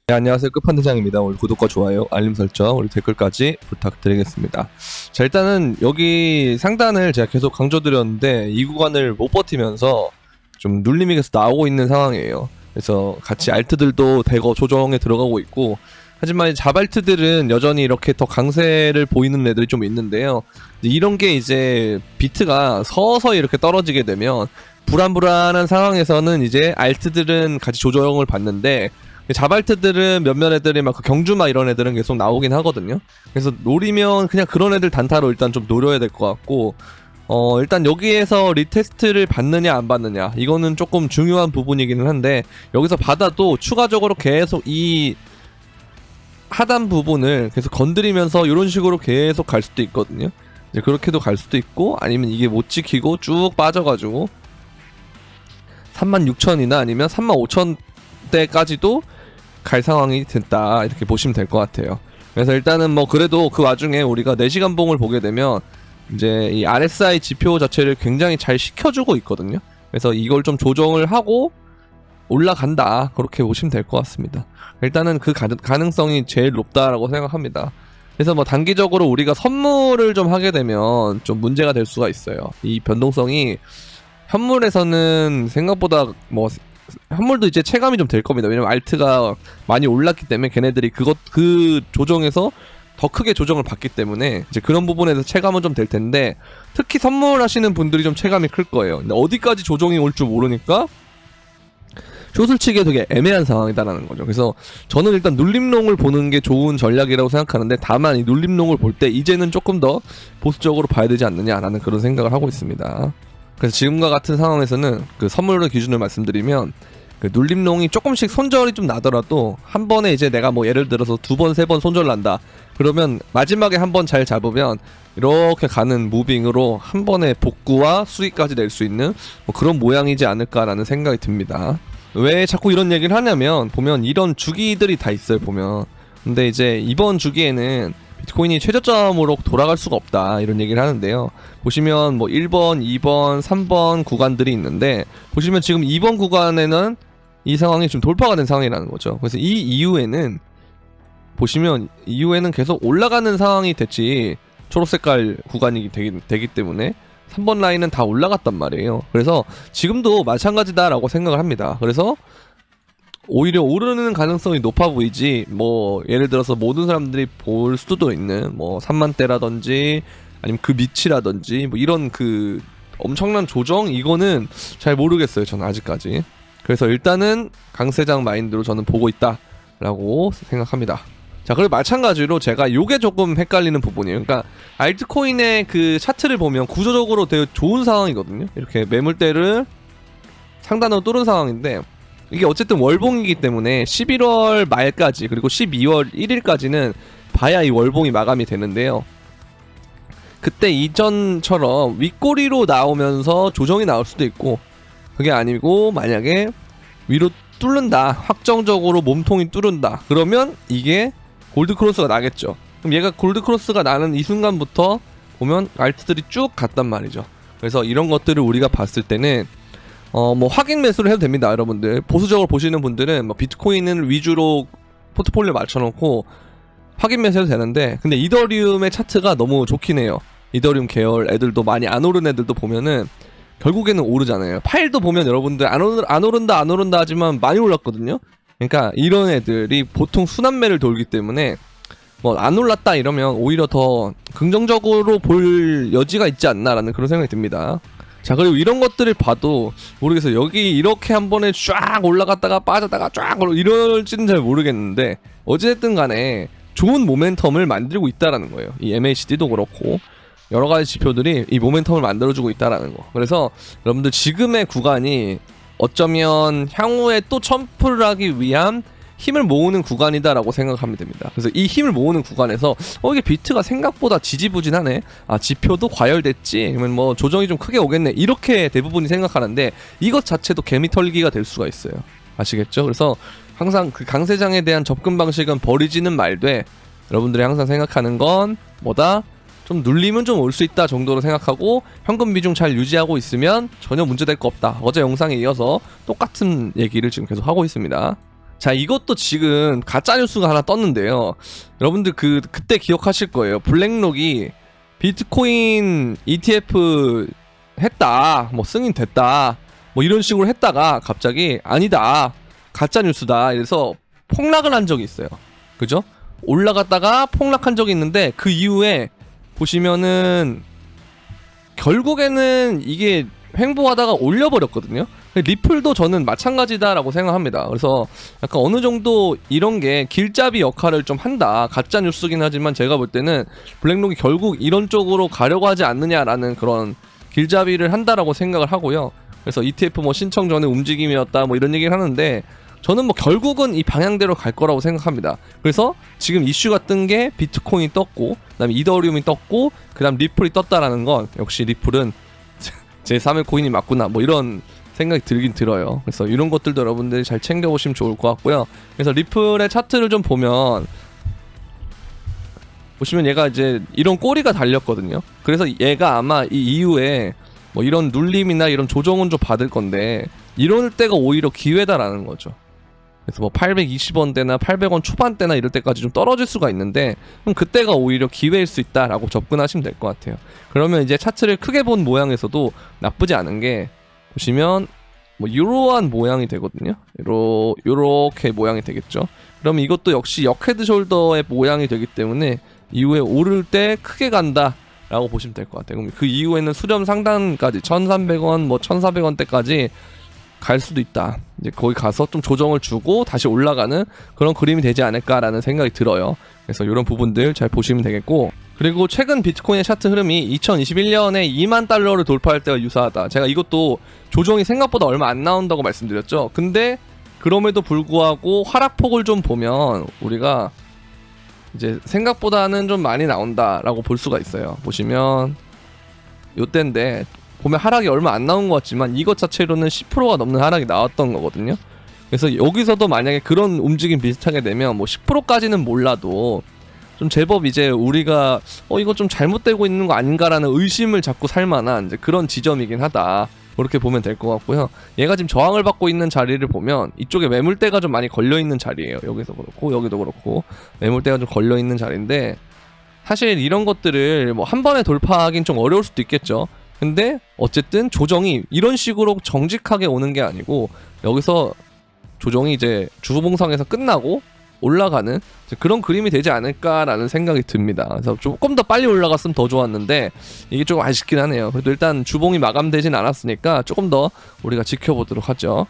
네, 안녕하세요. 끝판대장입니다. 오늘 구독과 좋아요, 알림 설정, 그리고 댓글까지 부탁드리겠습니다. 자, 일단은 여기 상단을 제가 계속 강조드렸는데 이 구간을 못 버티면서 좀 눌림이 계속 나오고 있는 상황이에요. 그래서 같이 알트들도 대거 조정에 들어가고 있고, 하지만 자발트들은 여전히 이렇게 더 강세를 보이는 애들이 좀 있는데요. 이런 게 이제 비트가 서서히 이렇게 떨어지게 되면 불안불안한 상황에서는 이제 알트들은 같이 조정을 받는데, 자발트들은 몇몇 애들이 막 경주마 이런 애들은 계속 나오긴 하거든요. 그래서 노리면 그냥 그런 애들 단타로 일단 좀 노려야 될 것 같고, 일단 여기에서 리테스트를 받느냐 안 받느냐 이거는 조금 중요한 부분이기는 한데, 여기서 받아도 추가적으로 계속 이 하단 부분을 계속 건드리면서 이런 식으로 계속 갈 수도 있거든요. 이제 그렇게도 갈 수도 있고, 아니면 이게 못 지키고 쭉 빠져가지고 36,000이나 아니면 35,000대까지도 갈 상황이 됐다, 이렇게 보시면 될 것 같아요. 그래서 일단은 뭐 그래도 그 와중에 우리가 4시간 봉을 보게 되면 이제 이 RSI 지표 자체를 굉장히 잘 시켜주고 있거든요. 그래서 이걸 좀 조정을 하고 올라간다, 그렇게 보시면 될 것 같습니다. 일단은 그 가능성이 제일 높다라고 생각합니다. 그래서 뭐 단기적으로 우리가 선물을 좀 하게 되면 좀 문제가 될 수가 있어요. 이 변동성이 현물에서는 생각보다 뭐 현물도 이제 체감이 좀 될 겁니다. 왜냐면 알트가 많이 올랐기 때문에 걔네들이 그 조정에서 더 크게 조정을 받기 때문에 이제 그런 부분에서 체감은 좀 될 텐데, 특히 선물하시는 분들이 좀 체감이 클 거예요. 근데 어디까지 조정이 올 줄 모르니까 숏을 치기에 되게 애매한 상황이다라는 거죠. 그래서 저는 일단 눌림롱을 보는 게 좋은 전략이라고 생각하는데, 다만 이 눌림롱을 볼 때 이제는 조금 더 보수적으로 봐야 되지 않느냐라는 그런 생각을 하고 있습니다. 그래서 지금과 같은 상황에서는 그 선물의 기준을 말씀드리면, 그 눌림롱이 조금씩 손절이 좀 나더라도 한 번에 이제 내가 뭐 예를 들어서 2번, 3번 손절 난다, 그러면 마지막에 한 번 잘 잡으면 이렇게 가는 무빙으로 한 번에 복구와 수익까지 낼 수 있는 뭐 그런 모양이지 않을까라는 생각이 듭니다. 왜 자꾸 이런 얘기를 하냐면, 보면 이런 주기들이 다 있어요, 보면. 근데 이제 이번 주기에는 비트코인이 최저점으로 돌아갈 수가 없다, 이런 얘기를 하는데요. 보시면 뭐 1번, 2번, 3번 구간들이 있는데, 보시면 지금 2번 구간에는 이 상황이 좀 돌파가 된 상황이라는 거죠. 그래서 이 이후에는 보시면 이후에는 계속 올라가는 상황이 됐지, 초록색깔 구간이 되기 때문에 3번 라인은 다 올라갔단 말이에요. 그래서 지금도 마찬가지다라고 생각을 합니다. 그래서 오히려 오르는 가능성이 높아 보이지, 뭐 예를 들어서 모든 사람들이 볼 수도 있는 뭐 3만대라든지 아니면 그 밑이라든지 뭐 이런 그 엄청난 조정, 이거는 잘 모르겠어요, 저는 아직까지. 그래서 일단은 강세장 마인드로 저는 보고 있다라고 생각합니다. 자, 그리고 마찬가지로 제가 요게 조금 헷갈리는 부분이에요. 그러니까 알트코인의 그 차트를 보면 구조적으로 되게 좋은 상황이거든요. 이렇게 매물대를 상단으로 뚫은 상황인데, 이게 어쨌든 월봉이기 때문에 11월 말까지, 그리고 12월 1일까지는 봐야 이 월봉이 마감이 되는데요. 그때 이전처럼 윗꼬리로 나오면서 조정이 나올 수도 있고, 그게 아니고 만약에 위로 뚫는다, 확정적으로 몸통이 뚫는다, 그러면 이게 골드크로스가 나겠죠. 그럼 얘가 골드크로스가 나는 이 순간부터 보면 알트들이 쭉 갔단 말이죠. 그래서 이런 것들을 우리가 봤을 때는 뭐 확인 매수를 해도 됩니다, 여러분들. 보수적으로 보시는 분들은 뭐 비트코인을 위주로 포트폴리오 맞춰놓고 확인 매수해도 되는데, 근데 이더리움의 차트가 너무 좋긴 해요. 이더리움 계열 애들도 많이 안 오른 애들도 보면은 결국에는 오르잖아요. 파일도 보면 여러분들 안 오른다 하지만 많이 올랐거든요. 그러니까 이런 애들이 보통 순환매를 돌기 때문에 뭐 안 올랐다 이러면 오히려 더 긍정적으로 볼 여지가 있지 않나라는 그런 생각이 듭니다. 자, 그리고 이런 것들을 봐도 모르겠어요. 여기 이렇게 한 번에 쫙 올라갔다가 빠졌다가 쫙 이럴지는 잘 모르겠는데, 어찌됐든 간에 좋은 모멘텀을 만들고 있다라는 거예요. 이 MACD도 그렇고 여러 가지 지표들이 이 모멘텀을 만들어주고 있다라는 거. 그래서 여러분들 지금의 구간이 어쩌면 향후에 또 점프를 하기 위한 힘을 모으는 구간이다라고 생각하면 됩니다. 그래서 이 힘을 모으는 구간에서 이게 비트가 생각보다 지지부진하네, 아 지표도 과열됐지, 아니면 뭐 조정이 좀 크게 오겠네, 이렇게 대부분이 생각하는데 이것 자체도 개미 털기가 될 수가 있어요. 아시겠죠? 그래서 항상 그 강세장에 대한 접근 방식은 버리지는 말되, 여러분들이 항상 생각하는 건 뭐다? 좀 눌림은 좀 올 수 있다 정도로 생각하고 현금 비중 잘 유지하고 있으면 전혀 문제될 거 없다. 어제 영상에 이어서 똑같은 얘기를 지금 계속 하고 있습니다. 자, 이것도 지금 가짜 뉴스가 하나 떴는데요. 여러분들 그때 기억하실 거예요. 블랙록이 비트코인 ETF 했다, 뭐 승인됐다, 뭐 이런 식으로 했다가 갑자기 아니다, 가짜 뉴스다, 이래서 폭락을 한 적이 있어요. 그죠? 올라갔다가 폭락한 적이 있는데 그 이후에 보시면은 결국에는 이게 횡보하다가 올려버렸거든요. 리플도 저는 마찬가지다라고 생각합니다. 그래서 약간 어느 정도 이런 게 길잡이 역할을 좀 한다. 가짜 뉴스긴 하지만 제가 볼 때는 블랙록이 결국 이런 쪽으로 가려고 하지 않느냐라는 그런 길잡이를 한다라고 생각을 하고요. 그래서 ETF 뭐 신청 전에 움직임이었다 뭐 이런 얘기를 하는데 저는 뭐 결국은 이 방향대로 갈 거라고 생각합니다. 그래서 지금 이슈가 뜬 게 비트코인이 떴고, 그다음에 이더리움이 떴고, 그다음 리플이 떴다라는 건 역시 리플은 제 3의 코인이 맞구나, 뭐 이런 생각이 들긴 들어요. 그래서 이런 것들도 여러분들이 잘 챙겨보시면 좋을 것 같고요. 그래서 리플의 차트를 좀 보시면 얘가 이제 이런 꼬리가 달렸거든요. 그래서 얘가 아마 이 이후에 뭐 이런 눌림이나 이런 조정은 좀 받을 건데 이럴 때가 오히려 기회다라는 거죠. 그래서 뭐 820원대나 800원 초반대나 이럴 때까지 좀 떨어질 수가 있는데 그럼 그때가 오히려 기회일 수 있다라고 접근하시면 될 것 같아요. 그러면 이제 차트를 크게 본 모양에서도 나쁘지 않은 게 보시면 뭐 이러한 모양이 되거든요. 요렇게 모양이 되겠죠. 그러면 이것도 역시 역헤드 숄더의 모양이 되기 때문에 이후에 오를 때 크게 간다 라고 보시면 될 것 같아요. 그럼 그 이후에는 수렴 상단까지 1300원 뭐 1400원대까지 갈 수도 있다. 이제 거기 가서 좀 조정을 주고 다시 올라가는 그런 그림이 되지 않을까라는 생각이 들어요. 그래서 이런 부분들 잘 보시면 되겠고, 그리고 최근 비트코인의 차트 흐름이 2021년에 2만 달러를 돌파할 때와 유사하다. 제가 이것도 조정이 생각보다 얼마 안 나온다고 말씀드렸죠. 근데 그럼에도 불구하고 하락폭을 좀 보면 우리가 이제 생각보다는 좀 많이 나온다라고 볼 수가 있어요. 보시면 요때인데 보면 하락이 얼마 안 나온 것 같지만 이것 자체로는 10%가 넘는 하락이 나왔던 거거든요. 그래서 여기서도 만약에 그런 움직임 비슷하게 되면 뭐 10%까지는 몰라도 좀 제법 이제 우리가 이거 좀 잘못되고 있는 거 아닌가라는 의심을 자꾸 살 만한 이제 그런 지점이긴 하다. 그렇게 보면 될 것 같고요. 얘가 지금 저항을 받고 있는 자리를 보면 이쪽에 매물대가 좀 많이 걸려 있는 자리예요. 여기서 그렇고 여기도 그렇고 매물대가 좀 걸려 있는 자리인데 사실 이런 것들을 뭐 한 번에 돌파하긴 좀 어려울 수도 있겠죠. 근데 어쨌든 조정이 이런 식으로 정직하게 오는 게 아니고 여기서 조정이 이제 주봉상에서 끝나고 올라가는 그런 그림이 되지 않을까라는 생각이 듭니다. 그래서 조금 더 빨리 올라갔으면 더 좋았는데 이게 조금 아쉽긴 하네요. 그래도 일단 주봉이 마감되진 않았으니까 조금 더 우리가 지켜보도록 하죠.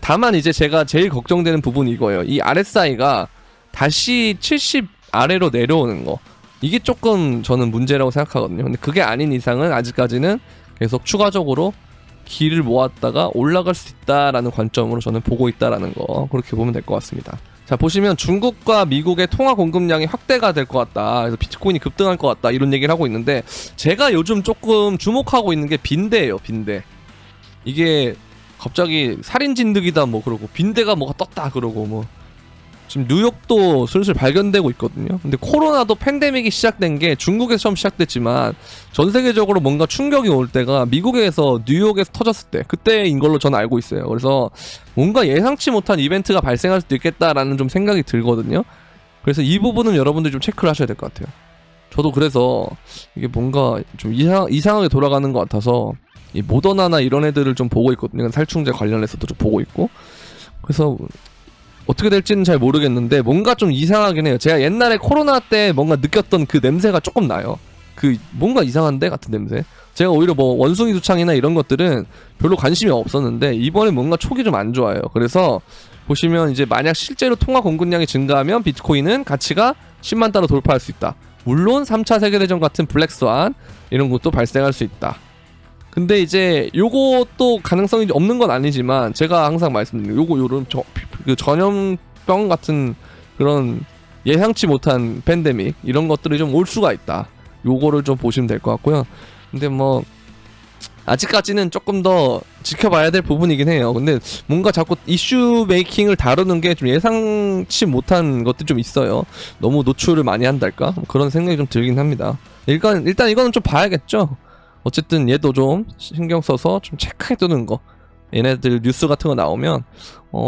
다만 이제 제가 제일 걱정되는 부분이 이거예요. 이 RSI가 다시 70 아래로 내려오는 거, 이게 조금 저는 문제라고 생각하거든요. 근데 그게 아닌 이상은 아직까지는 계속 추가적으로 길을 모았다가 올라갈 수 있다라는 관점으로 저는 보고 있다라는 거, 그렇게 보면 될 것 같습니다. 자, 보시면 중국과 미국의 통화 공급량이 확대가 될 것 같다, 그래서 비트코인이 급등할 것 같다, 이런 얘기를 하고 있는데 제가 요즘 조금 주목하고 있는 게 빈대예요. 빈대. 이게 갑자기 살인 진드기다 뭐 그러고 빈대가 뭐가 떴다 그러고 뭐 지금 뉴욕도 슬슬 발견되고 있거든요. 근데 코로나도 팬데믹이 시작된 게 중국에서 처음 시작됐지만 전 세계적으로 뭔가 충격이 올 때가 미국에서 뉴욕에서 터졌을 때, 그때인 걸로 저는 알고 있어요. 그래서 뭔가 예상치 못한 이벤트가 발생할 수도 있겠다라는 좀 생각이 들거든요. 그래서 이 부분은 여러분들이 좀 체크를 하셔야 될 것 같아요. 저도 그래서 이게 뭔가 좀 이상하게 돌아가는 것 같아서 이 모더나나 이런 애들을 좀 보고 있거든요. 살충제 관련해서도 좀 보고 있고. 그래서 어떻게 될지는 잘 모르겠는데 뭔가 좀 이상하긴 해요. 제가 옛날에 코로나 때 뭔가 느꼈던 그 냄새가 조금 나요. 그 뭔가 이상한데 같은 냄새. 제가 오히려 뭐 원숭이 두창이나 이런 것들은 별로 관심이 없었는데 이번에 뭔가 촉이 좀 안 좋아요. 그래서 보시면 이제 만약 실제로 통화 공급량이 증가하면 비트코인은 가치가 10만 달러 돌파할 수 있다. 물론 3차 세계대전 같은 블랙스완 이런 것도 발생할 수 있다. 근데 이제 요것도 가능성이 없는 건 아니지만 제가 항상 말씀드리는 요런 그 전염병 같은 그런 예상치 못한 팬데믹 이런 것들이 좀 올 수가 있다. 요거를 좀 보시면 될 것 같고요. 근데 뭐 아직까지는 조금 더 지켜봐야 될 부분이긴 해요. 근데 뭔가 자꾸 이슈 메이킹을 다루는 게 좀 예상치 못한 것들이 좀 있어요. 너무 노출을 많이 한달까? 그런 생각이 좀 들긴 합니다. 일단 이거는 좀 봐야겠죠. 어쨌든 얘도 좀 신경 써서 좀 체크해 두는 거, 얘네들 뉴스 같은 거 나오면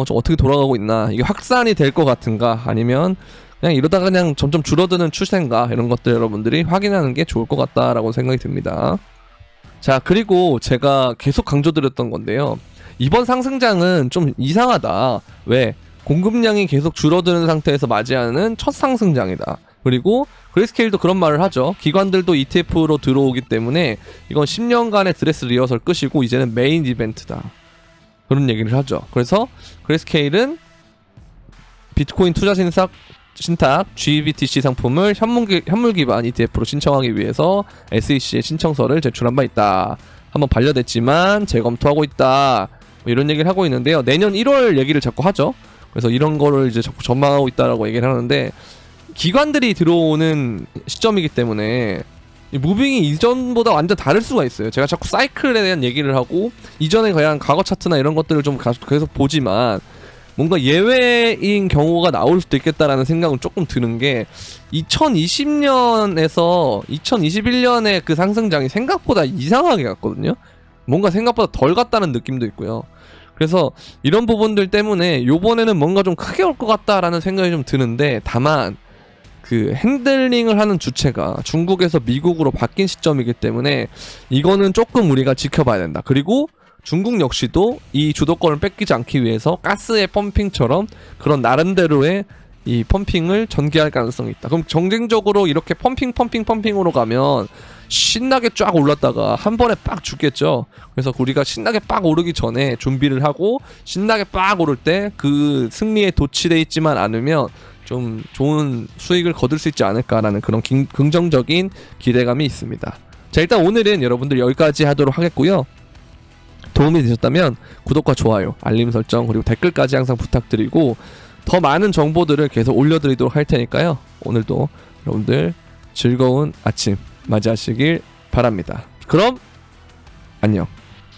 좀 어떻게 돌아가고 있나, 이게 확산이 될 것 같은가, 아니면 그냥 이러다가 그냥 점점 줄어드는 추세인가, 이런 것들 여러분들이 확인하는 게 좋을 것 같다라고 생각이 듭니다. 자, 그리고 제가 계속 강조드렸던 건데요, 이번 상승장은 좀 이상하다. 왜? 공급량이 계속 줄어드는 상태에서 맞이하는 첫 상승장이다. 그리고 그레이스케일도 그런 말을 하죠. 기관들도 ETF로 들어오기 때문에 이건 10년간의 드레스 리허설 끝이고 이제는 메인 이벤트다, 그런 얘기를 하죠. 그래서 그레이스케일은 비트코인 투자 신탁 GBTC 상품을 현물 기반 ETF로 신청하기 위해서 SEC에 신청서를 제출한 바 있다. 한번 반려됐지만 재검토하고 있다, 뭐 이런 얘기를 하고 있는데요. 내년 1월 얘기를 자꾸 하죠. 그래서 이런 거를 이제 자꾸 전망하고 있다라고 얘기를 하는데, 기관들이 들어오는 시점이기 때문에 이 무빙이 이전보다 완전 다를 수가 있어요. 제가 자꾸 사이클에 대한 얘기를 하고 이전에 그냥 과거 차트나 이런 것들을 좀 계속 보지만 뭔가 예외인 경우가 나올 수도 있겠다라는 생각은 조금 드는 게, 2020년에서 2021년의 그 상승장이 생각보다 이상하게 갔거든요. 뭔가 생각보다 덜 갔다는 느낌도 있고요. 그래서 이런 부분들 때문에 요번에는 뭔가 좀 크게 올 것 같다라는 생각이 좀 드는데, 다만 그 핸들링을 하는 주체가 중국에서 미국으로 바뀐 시점이기 때문에 이거는 조금 우리가 지켜봐야 된다. 그리고 중국 역시도 이 주도권을 뺏기지 않기 위해서 가스의 펌핑처럼 그런 나름대로의 이 펌핑을 전개할 가능성이 있다. 그럼 정쟁적으로 이렇게 펌핑으로 가면 신나게 쫙 올랐다가 한 번에 빡 죽겠죠. 그래서 우리가 신나게 빡 오르기 전에 준비를 하고 신나게 빡 오를 때 그 승리에 도취돼 있지만 않으면 좀 좋은 수익을 거둘 수 있지 않을까라는 그런 긍정적인 기대감이 있습니다. 자, 일단 오늘은 여러분들 여기까지 하도록 하겠고요. 도움이 되셨다면 구독과 좋아요, 알림 설정, 그리고 댓글까지 항상 부탁드리고 더 많은 정보들을 계속 올려드리도록 할 테니까요. 오늘도 여러분들 즐거운 아침 맞이하시길 바랍니다. 그럼 안녕.